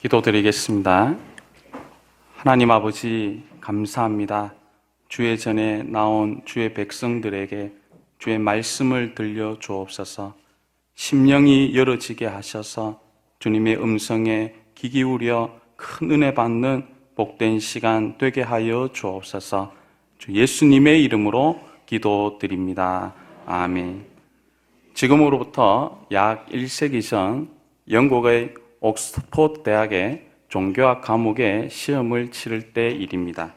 기도드리겠습니다. 하나님 아버지 감사합니다. 주의 전에 나온 주의 백성들에게 주의 말씀을 들려 주옵소서. 심령이 열어지게 하셔서 주님의 음성에 귀 기울여 큰 은혜 받는 복된 시간 되게 하여 주옵소서. 주 예수님의 이름으로 기도드립니다. 아멘. 지금으로부터 약 1세기 전 영국의 옥스퍼드 대학의 종교학 과목에 시험을 치를 때 일입니다.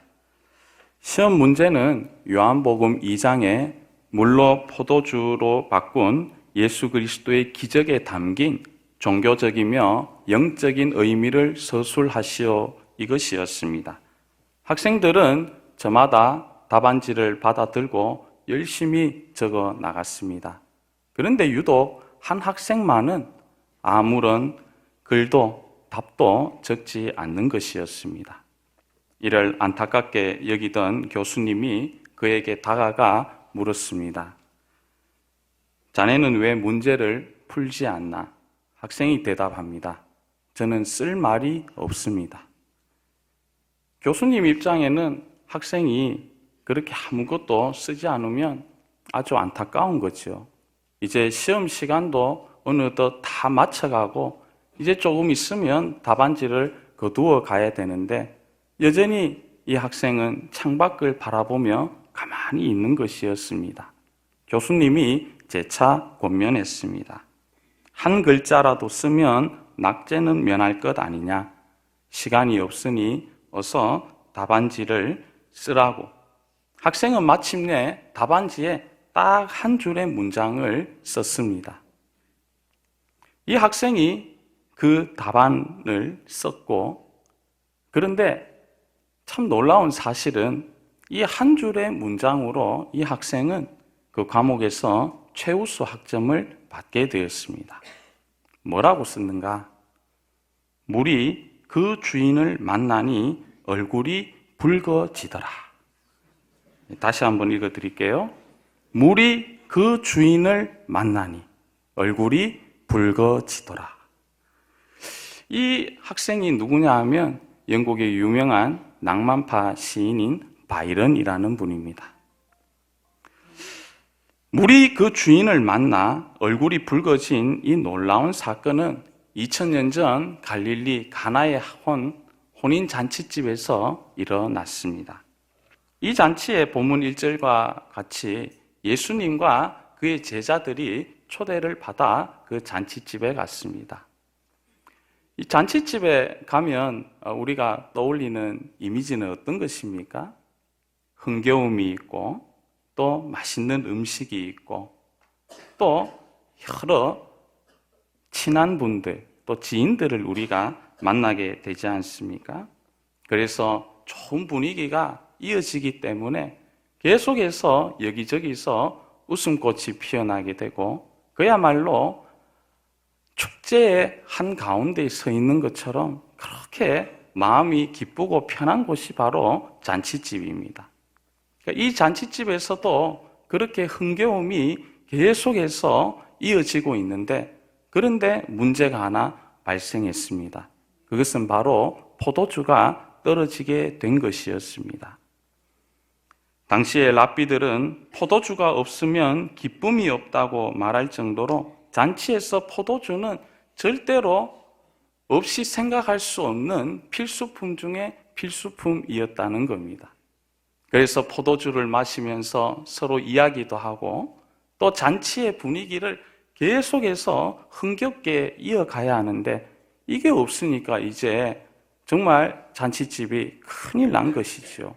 시험 문제는 요한복음 2장에 물로 포도주로 바꾼 예수 그리스도의 기적에 담긴 종교적이며 영적인 의미를 서술하시오 이것이었습니다. 학생들은 저마다 답안지를 받아 들고 열심히 적어 나갔습니다. 그런데 유독 한 학생만은 아무런 글도 답도 적지 않는 것이었습니다. 이를 안타깝게 여기던 교수님이 그에게 다가가 물었습니다. 자네는 왜 문제를 풀지 않나? 학생이 대답합니다. 저는 쓸 말이 없습니다. 교수님 입장에는 학생이 그렇게 아무것도 쓰지 않으면 아주 안타까운 거죠. 이제 시험 시간도 어느덧 다 마쳐가고 이제 조금 있으면 답안지를 거두어 가야 되는데 여전히 이 학생은 창밖을 바라보며 가만히 있는 것이었습니다. 교수님이 재차 권면했습니다. 한 글자라도 쓰면 낙제는 면할 것 아니냐. 시간이 없으니 어서 답안지를 쓰라고. 학생은 마침내 답안지에 딱 한 줄의 문장을 썼습니다. 이 학생이 그 답안을 썼고, 그런데 참 놀라운 사실은 이 한 줄의 문장으로 이 학생은 그 과목에서 최우수 학점을 받게 되었습니다. 뭐라고 썼는가? 물이 그 주인을 만나니 얼굴이 붉어지더라. 다시 한번 읽어드릴게요. 물이 그 주인을 만나니 얼굴이 붉어지더라. 이 학생이 누구냐 하면 영국의 유명한 낭만파 시인인 바이런이라는 분입니다. 물이 그 주인을 만나 얼굴이 붉어진 이 놀라운 사건은 2000년 전 갈릴리 가나의 혼인 잔치집에서 일어났습니다. 이 잔치의 본문 1절과 같이 예수님과 그의 제자들이 초대를 받아 그 잔치집에 갔습니다. 이 잔치집에 가면 우리가 떠올리는 이미지는 어떤 것입니까? 흥겨움이 있고 또 맛있는 음식이 있고 또 여러 친한 분들 또 지인들을 우리가 만나게 되지 않습니까? 그래서 좋은 분위기가 이어지기 때문에 계속해서 여기저기서 웃음꽃이 피어나게 되고 그야말로 축제의 한가운데에 서 있는 것처럼 그렇게 마음이 기쁘고 편한 곳이 바로 잔치집입니다. 그러니까 이 잔치집에서도 그렇게 흥겨움이 계속해서 이어지고 있는데 그런데 문제가 하나 발생했습니다. 그것은 바로 포도주가 떨어지게 된 것이었습니다. 당시에 랍비들은 포도주가 없으면 기쁨이 없다고 말할 정도로 잔치에서 포도주는 절대로 없이 생각할 수 없는 필수품 중에 필수품이었다는 겁니다. 그래서 포도주를 마시면서 서로 이야기도 하고 또 잔치의 분위기를 계속해서 흥겹게 이어가야 하는데 이게 없으니까 이제 정말 잔치집이 큰일 난 것이죠.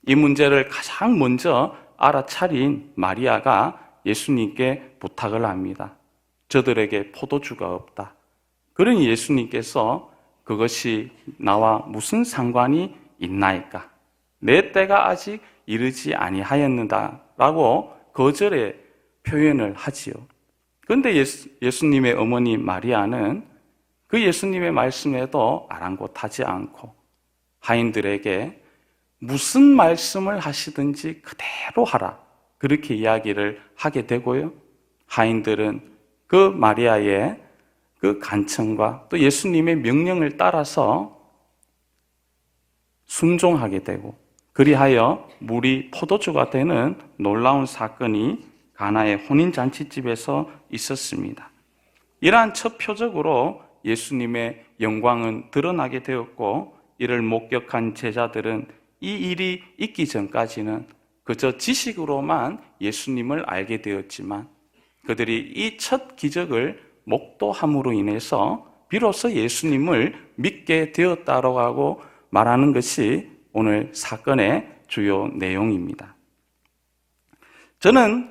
이 문제를 가장 먼저 알아차린 마리아가 예수님께 부탁을 합니다. 저들에게 포도주가 없다. 그러니 예수님께서 그것이 나와 무슨 상관이 있나이까? 내 때가 아직 이르지 아니하였는다라고 거절의 표현을 하지요. 그런데 예수님의 어머니 마리아는 그 예수님의 말씀에도 아랑곳하지 않고 하인들에게 무슨 말씀을 하시든지 그대로 하라. 그렇게 이야기를 하게 되고요. 하인들은 그 마리아의 그 간청과 또 예수님의 명령을 따라서 순종하게 되고, 그리하여 물이 포도주가 되는 놀라운 사건이 가나의 혼인잔치집에서 있었습니다. 이러한 첫 표적으로 예수님의 영광은 드러나게 되었고, 이를 목격한 제자들은 이 일이 있기 전까지는 그저 지식으로만 예수님을 알게 되었지만, 그들이 이 첫 기적을 목도함으로 인해서 비로소 예수님을 믿게 되었다라고 하고 말하는 것이 오늘 사건의 주요 내용입니다. 저는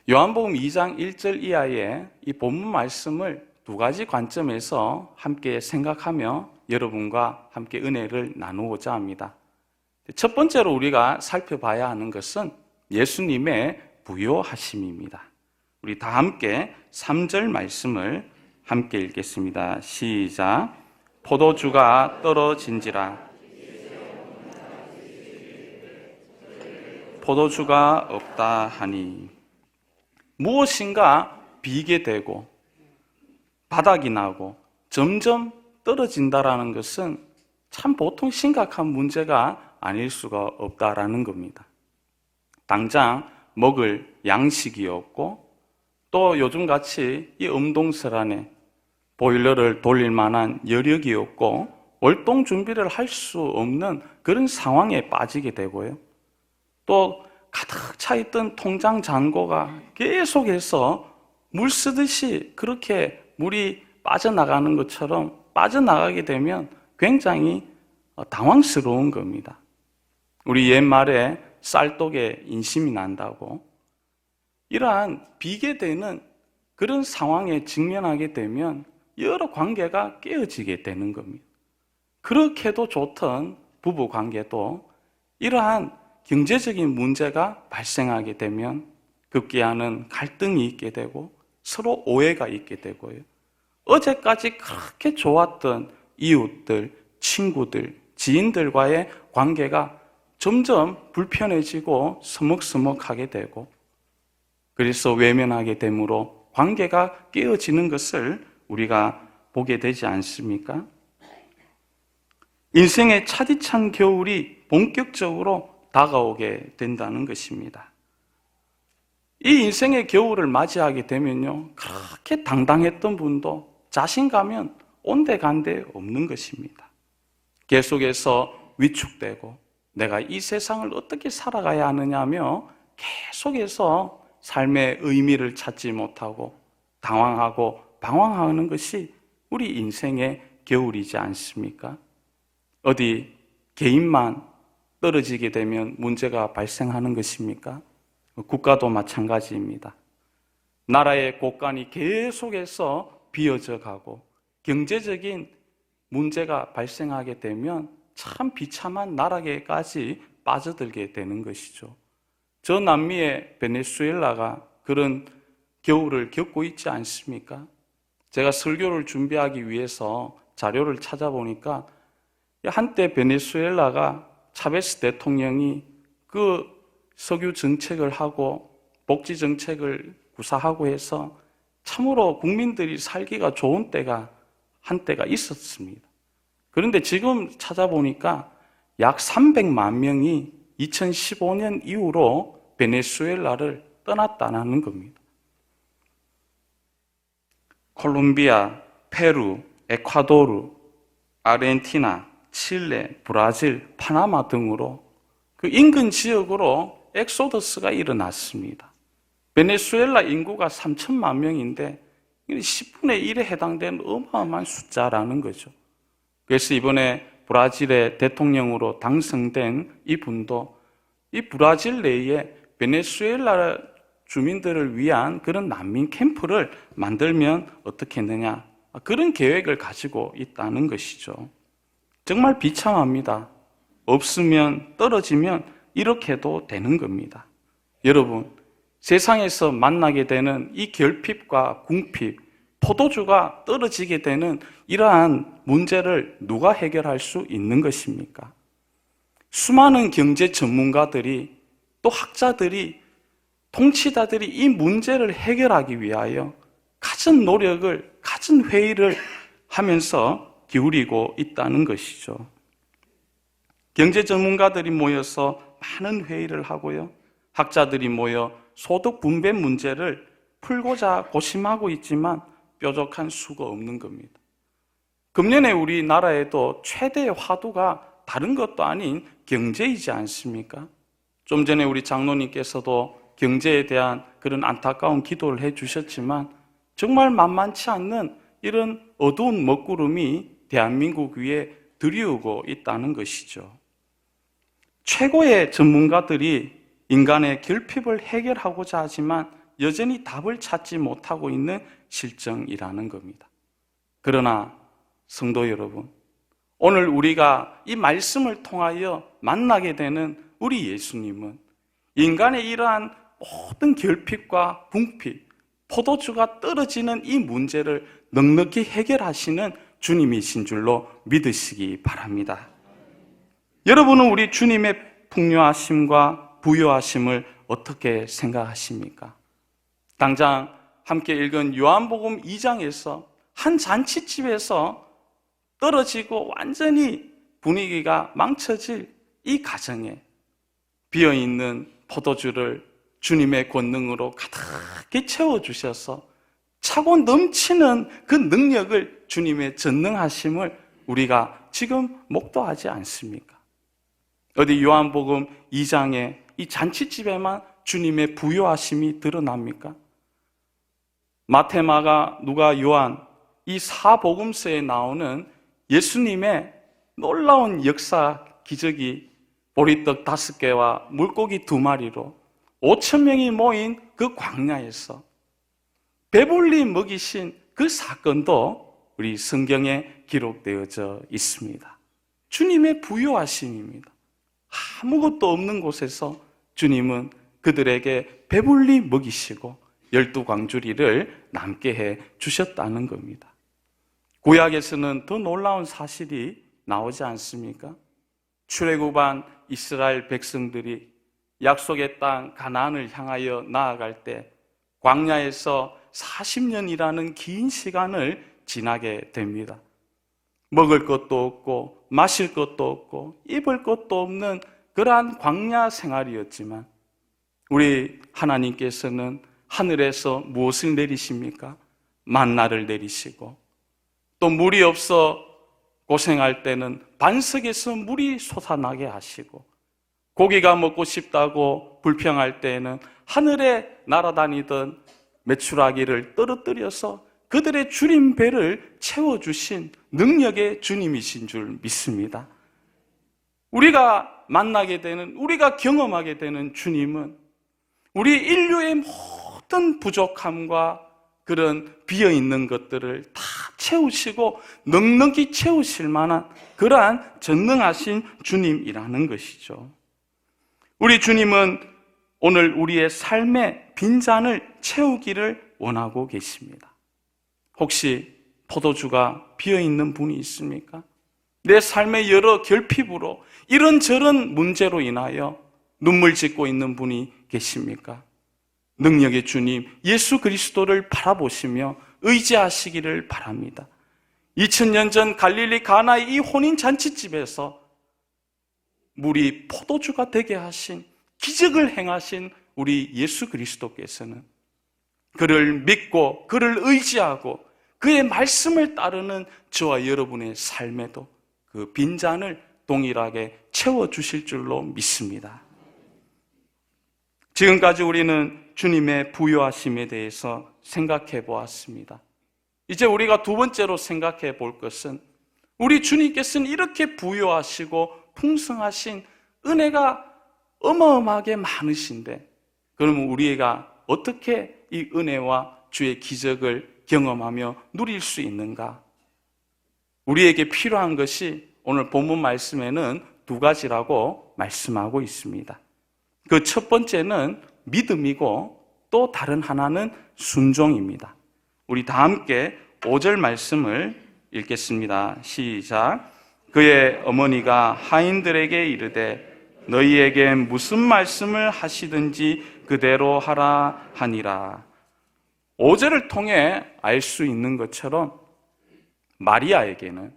요한복음 2장 1절 이하의 이 본문 말씀을 두 가지 관점에서 함께 생각하며 여러분과 함께 은혜를 나누고자 합니다. 첫 번째로 우리가 살펴봐야 하는 것은 예수님의 부요하심입니다. 우리 다 함께 3절 말씀을 함께 읽겠습니다. 시작. 포도주가 떨어진지라 포도주가 없다 하니, 무엇인가 비게 되고 바닥이 나고 점점 떨어진다라는 것은 참 보통 심각한 문제가 아닐 수가 없다라는 겁니다. 당장 먹을 양식이 없고, 또 요즘같이 이 음동설 안에 보일러를 돌릴 만한 여력이 없고 월동 준비를 할 수 없는 그런 상황에 빠지게 되고요. 또 가득 차있던 통장 잔고가 계속해서 물 쓰듯이 그렇게 물이 빠져나가는 것처럼 빠져나가게 되면 굉장히 당황스러운 겁니다. 우리 옛말에 쌀독에 인심이 난다고, 이러한 비게 되는 그런 상황에 직면하게 되면 여러 관계가 깨어지게 되는 겁니다. 그렇게도 좋던 부부 관계도 이러한 경제적인 문제가 발생하게 되면 급기야는 갈등이 있게 되고 서로 오해가 있게 되고요. 어제까지 그렇게 좋았던 이웃들, 친구들, 지인들과의 관계가 점점 불편해지고 서먹서먹하게 되고, 그래서 외면하게 되므로 관계가 깨어지는 것을 우리가 보게 되지 않습니까? 인생의 차디찬 겨울이 본격적으로 다가오게 된다는 것입니다. 이 인생의 겨울을 맞이하게 되면요, 그렇게 당당했던 분도 자신감은 온데간데 없는 것입니다. 계속해서 위축되고 내가 이 세상을 어떻게 살아가야 하느냐며 계속해서 삶의 의미를 찾지 못하고 당황하고 방황하는 것이 우리 인생의 겨울이지 않습니까? 어디 개인만 떨어지게 되면 문제가 발생하는 것입니까? 국가도 마찬가지입니다. 나라의 곳간이 계속해서 비어져 가고 경제적인 문제가 발생하게 되면 참 비참한 나락에까지 빠져들게 되는 것이죠. 저 남미의 베네수엘라가 그런 겨울을 겪고 있지 않습니까? 제가 설교를 준비하기 위해서 자료를 찾아보니까 한때 베네수엘라가 차베스 대통령이 그 석유 정책을 하고 복지 정책을 구사하고 해서 참으로 국민들이 살기가 좋은 때가 한때가 있었습니다. 그런데 지금 찾아보니까 약 300만 명이 2015년 이후로 베네수엘라를 떠났다는 겁니다. 콜롬비아, 페루, 에콰도르, 아르헨티나, 칠레, 브라질, 파나마 등으로 그 인근 지역으로 엑소더스가 일어났습니다. 베네수엘라 인구가 3천만 명인데 10분의 1에 해당되는 어마어마한 숫자라는 거죠. 그래서 이번에 브라질의 대통령으로 당선된 이분도 이 브라질 내에 베네수엘라 주민들을 위한 그런 난민 캠프를 만들면 어떻겠느냐, 그런 계획을 가지고 있다는 것이죠. 정말 비참합니다. 없으면 떨어지면 이렇게도 되는 겁니다. 여러분, 세상에서 만나게 되는 이 결핍과 궁핍, 포도주가 떨어지게 되는 이러한 문제를 누가 해결할 수 있는 것입니까? 수많은 경제 전문가들이, 또 학자들이, 통치자들이 이 문제를 해결하기 위하여 갖은 노력을 갖은 회의를 하면서 기울이고 있다는 것이죠. 경제 전문가들이 모여서 많은 회의를 하고요. 학자들이 모여 소득 분배 문제를 풀고자 고심하고 있지만 뾰족한 수가 없는 겁니다. 금년에 우리나라에도 최대의 화두가 다른 것도 아닌 경제이지 않습니까? 좀 전에 우리 장로님께서도 경제에 대한 그런 안타까운 기도를 해주셨지만 정말 만만치 않는 이런 어두운 먹구름이 대한민국 위에 들이우고 있다는 것이죠. 최고의 전문가들이 인간의 결핍을 해결하고자 하지만 여전히 답을 찾지 못하고 있는 실정이라는 겁니다. 그러나 성도 여러분, 오늘 우리가 이 말씀을 통하여 만나게 되는 우리 예수님은 인간의 이러한 모든 결핍과 궁핍, 포도주가 떨어지는 이 문제를 넉넉히 해결하시는 주님이신 줄로 믿으시기 바랍니다. 여러분은 우리 주님의 풍요하심과 부요하심을 어떻게 생각하십니까? 당장 함께 읽은 요한복음 2장에서 한 잔치집에서 떨어지고 완전히 분위기가 망쳐질 이 가정에 비어있는 포도주를 주님의 권능으로 가득히 채워주셔서 차고 넘치는 그 능력을 주님의 전능하심을 우리가 지금 목도하지 않습니까? 어디 요한복음 2장에 이 잔치집에만 주님의 부요하심이 드러납니까? 마태, 마가, 누가, 요한 이 사복음서에 나오는 예수님의 놀라운 역사 기적이 보리떡 5개와 물고기 2마리로 5,000명이 모인 그 광야에서 배불리 먹이신 그 사건도 우리 성경에 기록되어져 있습니다. 주님의 부요하심입니다. 아무것도 없는 곳에서 주님은 그들에게 배불리 먹이시고 12광주리를 남게 해 주셨다는 겁니다. 구약에서는 더 놀라운 사실이 나오지 않습니까? 출애굽한 이스라엘 백성들이 약속의 땅 가나안을 향하여 나아갈 때 광야에서 40년이라는 긴 시간을 지나게 됩니다. 먹을 것도 없고 마실 것도 없고 입을 것도 없는 그러한 광야 생활이었지만 우리 하나님께서는 하늘에서 무엇을 내리십니까? 만나를 내리시고 또 물이 없어 고생할 때는 반석에서 물이 솟아나게 하시고 고기가 먹고 싶다고 불평할 때에는 하늘에 날아다니던 메추라기를 떨어뜨려서 그들의 주린 배를 채워주신 능력의 주님이신 줄 믿습니다. 우리가 만나게 되는, 우리가 경험하게 되는 주님은 우리 인류의 모든 부족함과 그런 비어있는 것들을 다 채우시고 넉넉히 채우실 만한 그러한 전능하신 주님이라는 것이죠. 우리 주님은 오늘 우리의 삶의 빈잔을 채우기를 원하고 계십니다. 혹시 포도주가 비어있는 분이 있습니까? 내 삶의 여러 결핍으로 이런저런 문제로 인하여 눈물 짓고 있는 분이 계십니까? 능력의 주님 예수 그리스도를 바라보시며 의지하시기를 바랍니다. 2000년 전 갈릴리 가나의 이 혼인 잔치집에서 물이 포도주가 되게 하신 기적을 행하신 우리 예수 그리스도께서는 그를 믿고 그를 의지하고 그의 말씀을 따르는 저와 여러분의 삶에도 그 빈잔을 동일하게 채워주실 줄로 믿습니다. 지금까지 우리는 주님의 부요하심에 대해서 생각해 보았습니다. 이제 우리가 두 번째로 생각해 볼 것은 우리 주님께서는 이렇게 부요하시고 풍성하신 은혜가 어마어마하게 많으신데 그러면 우리가 어떻게 이 은혜와 주의 기적을 경험하며 누릴 수 있는가? 우리에게 필요한 것이 오늘 본문 말씀에는 두 가지라고 말씀하고 있습니다. 그 첫 번째는 믿음이고 또 다른 하나는 순종입니다. 우리 다 함께 5절 말씀을 읽겠습니다. 시작. 그의 어머니가 하인들에게 이르되 너희에게 무슨 말씀을 하시든지 그대로 하라 하니라. 5절을 통해 알 수 있는 것처럼 마리아에게는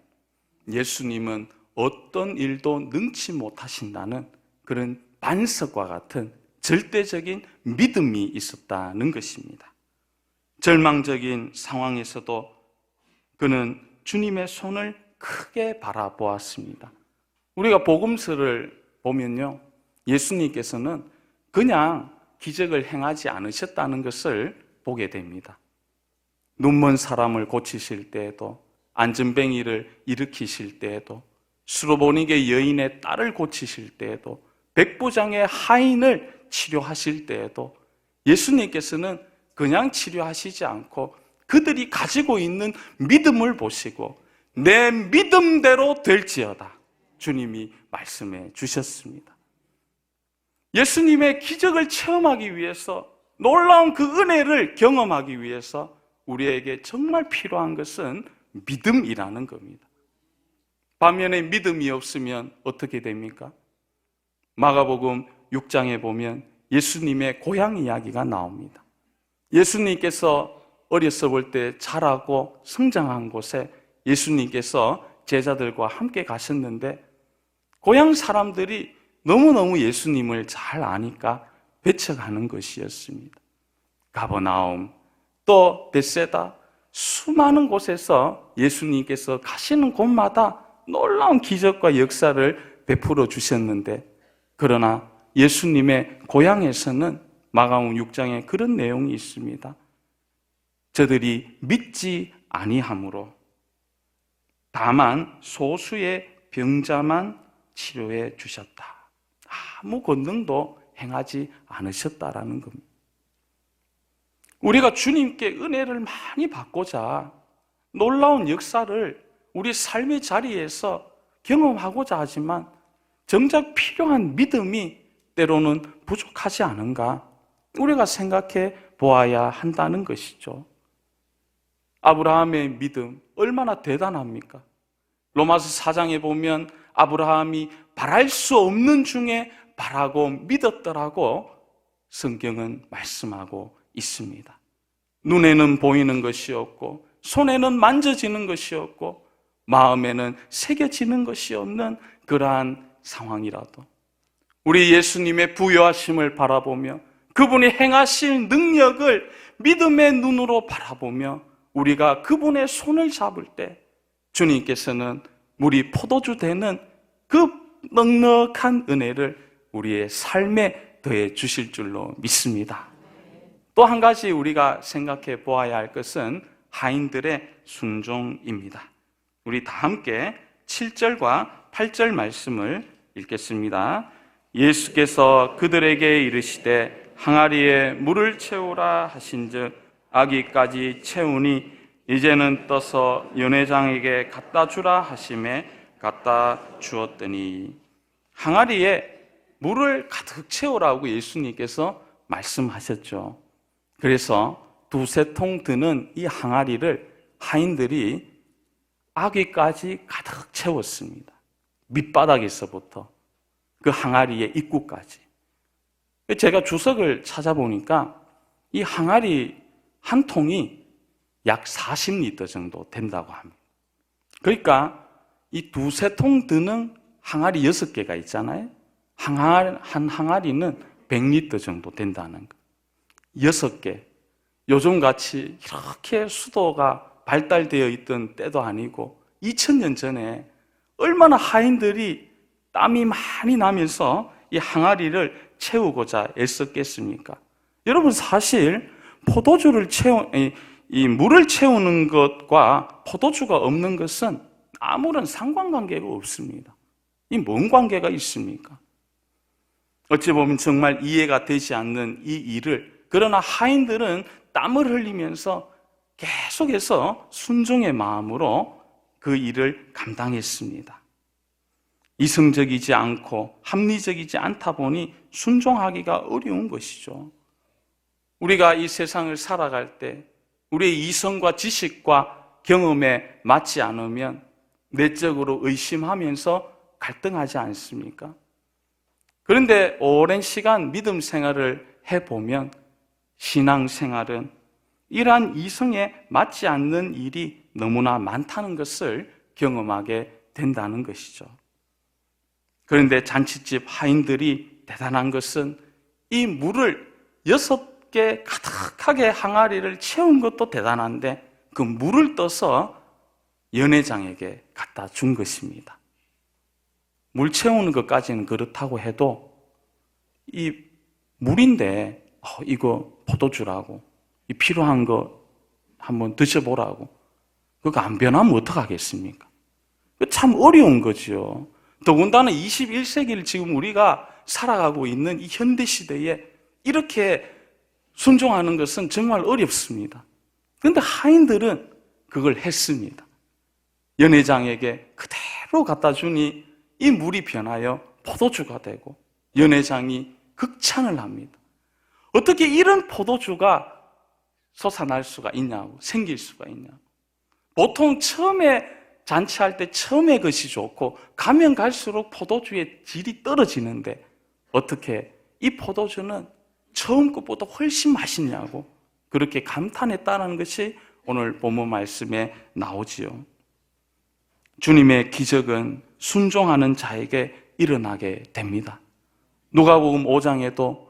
예수님은 어떤 일도 능치 못하신다는 그런 반석과 같은 절대적인 믿음이 있었다는 것입니다. 절망적인 상황에서도 그는 주님의 손을 크게 바라보았습니다. 우리가 복음서를 보면요, 예수님께서는 그냥 기적을 행하지 않으셨다는 것을 보게 됩니다. 눈먼 사람을 고치실 때에도, 안전뱅이를 일으키실 때에도, 수로보니게 여인의 딸을 고치실 때에도, 백부장의 하인을 치료하실 때에도 예수님께서는 그냥 치료하시지 않고 그들이 가지고 있는 믿음을 보시고 내 믿음대로 될지어다 주님이 말씀해 주셨습니다. 예수님의 기적을 체험하기 위해서, 놀라운 그 은혜를 경험하기 위해서 우리에게 정말 필요한 것은 믿음이라는 겁니다. 반면에 믿음이 없으면 어떻게 됩니까? 마가복음 6장에 보면 예수님의 고향 이야기가 나옵니다. 예수님께서 어렸을 볼 때 자라고 성장한 곳에 예수님께서 제자들과 함께 가셨는데 고향 사람들이 너무너무 예수님을 잘 아니까 배척하는 것이었습니다. 가버나움, 또 벳세다, 수많은 곳에서 예수님께서 가시는 곳마다 놀라운 기적과 역사를 베풀어 주셨는데, 그러나 예수님의 고향에서는 마가복음 6장에 그런 내용이 있습니다. 저들이 믿지 아니하므로 다만 소수의 병자만 치료해 주셨다. 아무 권능도 행하지 않으셨다라는 겁니다. 우리가 주님께 은혜를 많이 받고자 놀라운 역사를 우리 삶의 자리에서 경험하고자 하지만 정작 필요한 믿음이 때로는 부족하지 않은가 우리가 생각해 보아야 한다는 것이죠. 아브라함의 믿음 얼마나 대단합니까? 로마서 4장에 보면 아브라함이 바랄 수 없는 중에 바라고 믿었더라고 성경은 말씀하고 있습니다. 눈에는 보이는 것이 없고 손에는 만져지는 것이 없고 마음에는 새겨지는 것이 없는 그러한 상황이라도 우리 예수님의 부요하심을 바라보며 그분이 행하실 능력을 믿음의 눈으로 바라보며 우리가 그분의 손을 잡을 때 주님께서는 물이 포도주 되는 그 넉넉한 은혜를 우리의 삶에 더해 주실 줄로 믿습니다. 또 한 가지 우리가 생각해 보아야 할 것은 하인들의 순종입니다. 우리 다 함께 7절과 8절 말씀을 읽겠습니다. 예수께서 그들에게 이르시되 항아리에 물을 채우라 하신즉 아기까지 채우니 이제는 떠서 연회장에게 갖다 주라 하심에 갖다 주었더니, 항아리에 물을 가득 채우라고 예수님께서 말씀하셨죠. 그래서 두세 통 드는 이 항아리를 하인들이 아기까지 가득 채웠습니다. 밑바닥에서부터 그 항아리의 입구까지. 제가 주석을 찾아보니까 이 항아리 한 통이 약 40리터 정도 된다고 합니다. 그러니까 이 두세 통 드는 항아리 6개가 있잖아요. 한 항아리는 100리터 정도 된다는 거. 6개. 요즘같이 이렇게 수도가 발달되어 있던 때도 아니고 2000년 전에 얼마나 하인들이 땀이 많이 나면서 이 항아리를 채우고자 애썼겠습니까? 여러분, 사실 포도주를 이 물을 채우는 것과 포도주가 없는 것은 아무런 상관관계가 없습니다. 이 뭔 관계가 있습니까? 어찌 보면 정말 이해가 되지 않는 이 일을, 그러나 하인들은 땀을 흘리면서 계속해서 순종의 마음으로 그 일을 감당했습니다. 이성적이지 않고 합리적이지 않다 보니 순종하기가 어려운 것이죠. 우리가 이 세상을 살아갈 때 우리의 이성과 지식과 경험에 맞지 않으면 내적으로 의심하면서 갈등하지 않습니까? 그런데 오랜 시간 믿음 생활을 해보면 신앙 생활은 이러한 이성에 맞지 않는 일이 너무나 많다는 것을 경험하게 된다는 것이죠. 그런데 잔칫집 하인들이 대단한 것은 이 물을 6개 가득하게 항아리를 채운 것도 대단한데 그 물을 떠서 연회장에게 갖다 준 것입니다. 물 채우는 것까지는 그렇다고 해도 이 물인데 이거 포도주라고 이 필요한 거 한번 드셔보라고 그거 안 변하면 어떡하겠습니까? 참 어려운 거죠. 더군다나 21세기를 지금 우리가 살아가고 있는 이 현대시대에 이렇게 순종하는 것은 정말 어렵습니다. 그런데 하인들은 그걸 했습니다. 연회장에게 그대로 갖다 주니 이 물이 변하여 포도주가 되고 연회장이 극찬을 합니다. 어떻게 이런 포도주가 솟아날 수가 있냐고, 생길 수가 있냐고. 보통 처음에 잔치할 때 처음에 것이 좋고 가면 갈수록 포도주의 질이 떨어지는데 어떻게 이 포도주는 처음 것보다 훨씬 맛있냐고 그렇게 감탄했다는 것이 오늘 본문 말씀에 나오지요. 주님의 기적은 순종하는 자에게 일어나게 됩니다. 누가복음 5장에도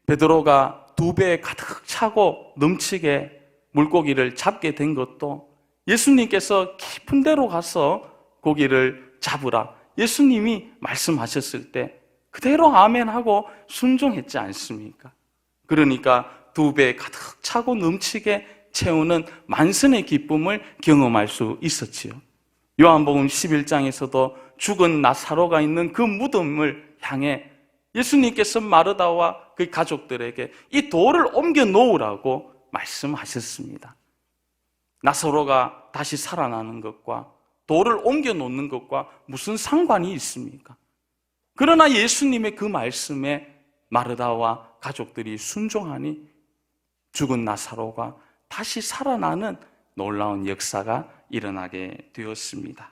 베드로가 2배에 가득 차고 넘치게 물고기를 잡게 된 것도 예수님께서 깊은 데로 가서 고기를 잡으라 예수님이 말씀하셨을 때 그대로 아멘하고 순종했지 않습니까? 그러니까 2배에 가득 차고 넘치게 채우는 만선의 기쁨을 경험할 수 있었지요. 요한복음 11장에서도 죽은 나사로가 있는 그 무덤을 향해 예수님께서 마르다와 그 가족들에게 이 돌을 옮겨 놓으라고 말씀하셨습니다. 나사로가 다시 살아나는 것과 돌을 옮겨 놓는 것과 무슨 상관이 있습니까? 그러나 예수님의 그 말씀에 마르다와 가족들이 순종하니 죽은 나사로가 다시 살아나는 놀라운 역사가 일어나게 되었습니다.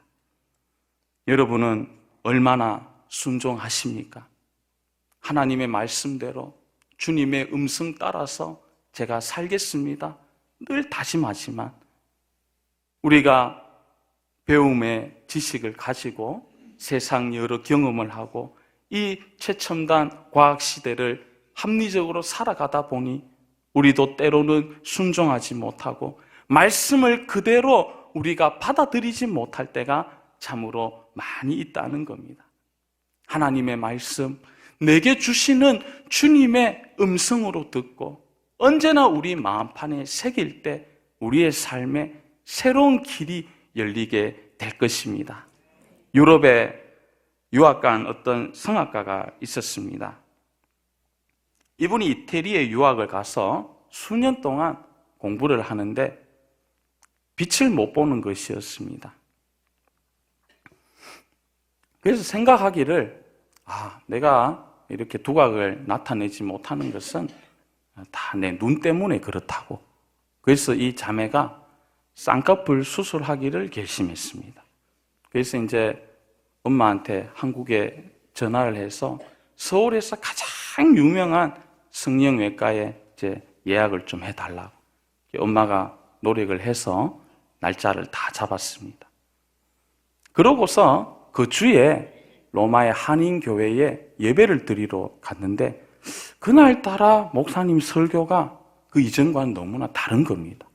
여러분은 얼마나 순종하십니까? 하나님의 말씀대로 주님의 음성 따라서 제가 살겠습니다. 늘 다짐하지만 우리가 배움의 지식을 가지고 세상 여러 경험을 하고 이 최첨단 과학 시대를 합리적으로 살아가다 보니 우리도 때로는 순종하지 못하고 말씀을 그대로 우리가 받아들이지 못할 때가 참으로 많이 있다는 겁니다. 하나님의 말씀, 내게 주시는 주님의 음성으로 듣고 언제나 우리 마음판에 새길 때 우리의 삶에 새로운 길이 열리게 될 것입니다. 유럽에 유학 간 어떤 성악가가 있었습니다. 이분이 이태리에 유학을 가서 수년 동안 공부를 하는데 빛을 못 보는 것이었습니다. 그래서 생각하기를 내가 이렇게 두각을 나타내지 못하는 것은 다 내 눈 때문에 그렇다고. 그래서 이 자매가 쌍꺼풀 수술하기를 결심했습니다. 그래서 이제 엄마한테 한국에 전화를 해서 서울에서 가장 유명한 성형외과에 이제 예약을 좀 해달라고. 엄마가 노력을 해서 날짜를 다 잡았습니다. 그러고서 그 주에 로마의 한인교회에 예배를 드리러 갔는데 그날따라 목사님 설교가 그 이전과는 너무나 다른 겁니다.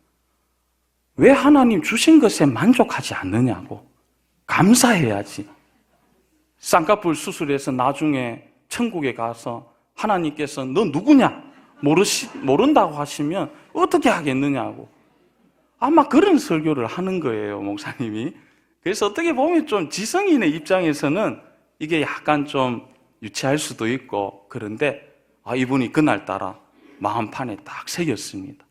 왜 하나님 주신 것에 만족하지 않느냐고. 감사해야지. 쌍꺼풀 수술해서 나중에 천국에 가서 하나님께서 너 누구냐? 모른다고 하시면 어떻게 하겠느냐고. 아마 그런 설교를 하는 거예요, 목사님이. 그래서 어떻게 보면 좀 지성인의 입장에서는 이게 약간 좀 유치할 수도 있고 그런데 이분이 그날따라 마음판에 딱 새겼습니다.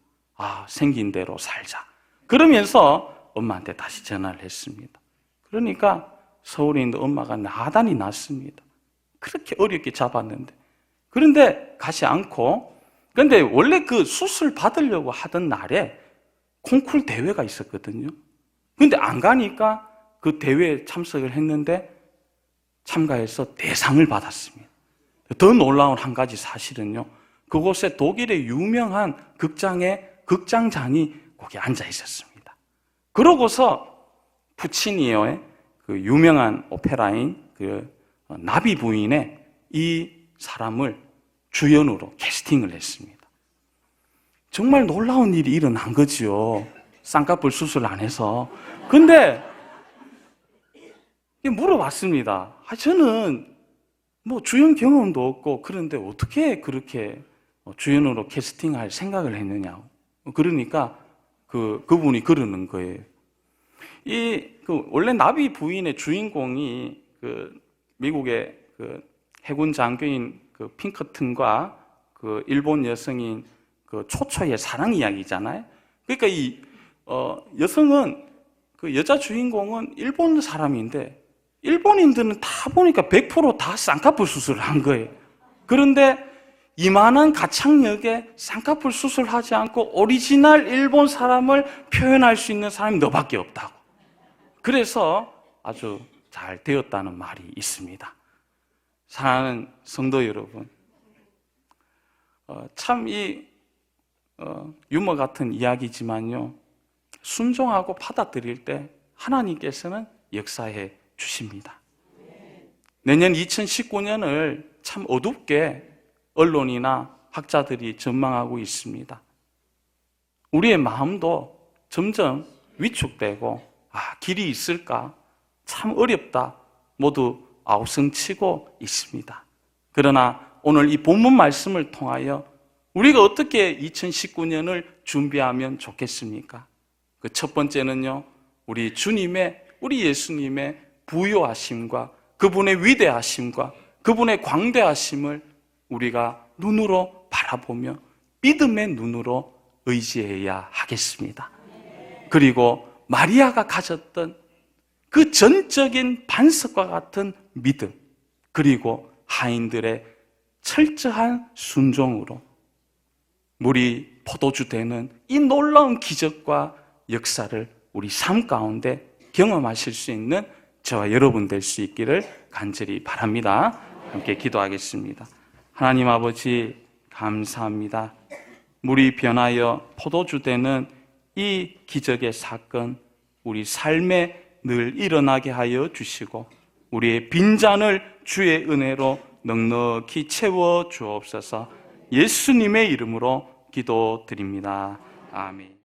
생긴 대로 살자. 그러면서 엄마한테 다시 전화를 했습니다. 그러니까 서울에 있는 엄마가 나단이 났습니다. 그렇게 어렵게 잡았는데. 그런데 가지 않고, 그런데 원래 그 수술 받으려고 하던 날에 콩쿨 대회가 있었거든요. 그런데 안 가니까 그 대회에 참석을 했는데 참가해서 대상을 받았습니다. 더 놀라운 한 가지 사실은요. 그곳에 독일의 유명한 극장의 극장장이 거기 앉아 있었습니다. 그러고서 푸치니의 그 유명한 오페라인 그 나비 부인의 이 사람을 주연으로 캐스팅을 했습니다. 정말 놀라운 일이 일어난 거지요. 쌍꺼풀 수술 안 해서. 근데 물어봤습니다. 저는 뭐 주연 경험도 없고 그런데 어떻게 그렇게 주연으로 캐스팅할 생각을 했느냐고. 그러니까 그분이 그러는 거예요. 원래 나비 부인의 주인공이 미국의 해군 장교인 핑커튼과 일본 여성인 초초의 사랑 이야기잖아요. 그러니까 여성은 여자 주인공은 일본 사람인데 일본인들은 다 보니까 100% 쌍꺼풀 수술을 한 거예요. 그런데 이만한 가창력에 쌍꺼풀 수술하지 않고 오리지널 일본 사람을 표현할 수 있는 사람이 너밖에 없다고. 그래서 아주 잘 되었다는 말이 있습니다. 사랑하는 성도 여러분, 참 유머 같은 이야기지만요, 순종하고 받아들일 때 하나님께서는 역사해 주십니다. 내년 2019년을 참 어둡게 언론이나 학자들이 전망하고 있습니다. 우리의 마음도 점점 위축되고 길이 있을까? 참 어렵다. 모두 아우성치고 있습니다. 그러나 오늘 이 본문 말씀을 통하여 우리가 어떻게 2019년을 준비하면 좋겠습니까? 그 첫 번째는요, 우리 예수님의 부요하심과 그분의 위대하심과 그분의 광대하심을 우리가 눈으로 바라보며 믿음의 눈으로 의지해야 하겠습니다. 그리고 마리아가 가졌던 그 전적인 반석과 같은 믿음, 그리고 하인들의 철저한 순종으로 물이 포도주 되는 이 놀라운 기적과 역사를 우리 삶 가운데 경험하실 수 있는 저와 여러분 될 수 있기를 간절히 바랍니다. 함께 기도하겠습니다. 하나님 아버지, 감사합니다. 물이 변하여 포도주 되는 이 기적의 사건, 우리 삶에 늘 일어나게 하여 주시고 우리의 빈잔을 주의 은혜로 넉넉히 채워 주옵소서. 예수님의 이름으로 기도드립니다. 아멘.